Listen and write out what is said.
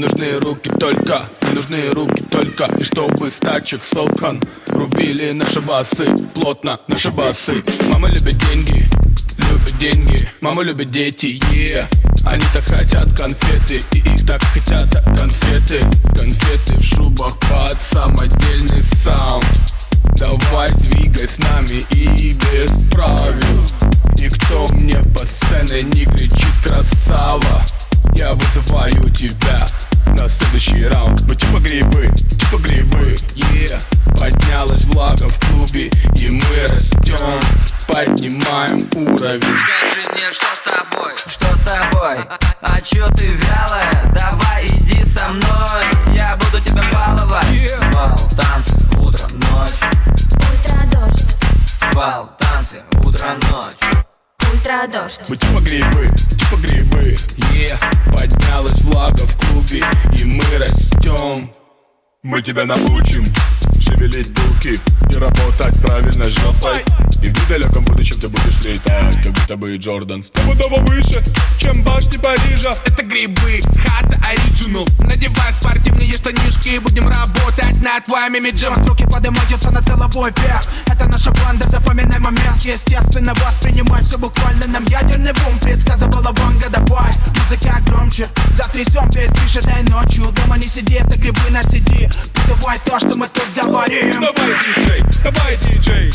нужны руки только, мне нужны руки только. И чтобы с тачек Солкан рубили наши басы, плотно наши басы. Мама любит деньги, мама любит дети, Они так хотят конфеты, и их так хотят конфеты. Конфеты в шубах под самодельный саунд. Давай двигай с нами и без правил. Никто мне по сцене не кричит красава. Я вызываю тебя на следующий раунд. Мы типа грибы, Поднялась влага в клубе, и мы растем, поднимаем уровень. Скажи мне, что с тобой? Что с тобой? А чё ты вялая? Давай иди со мной, я буду тебя баловать. Бал, танцы, утро, ночь. Ультрадождь, Бал, танцы, утро, ночь. ультрадождь. Мы типа грибы, Поднялась влага в клубе, и мы растем. Мы тебя научим шевелить булки и работать правильно жопой. И в недалеком будущем ты будешь летать, как будто бы Джордан стопудово выше, чем башни Парижа. Это грибы, хата оригинал. Надевай спортивные штанишки, будем работать над твоим имиджем. Руки поднимаются над головой вверх. Это наша банда, запоминай момент. Естественно, воспринимай все буквально. Нам ядерный бум предсказывала Ванга. Давай, музыка громче, затрясем весь движ этой ночью. Дома не сиди, это грибы на CD. Давай то, что мы тут говорим. Давай, диджей,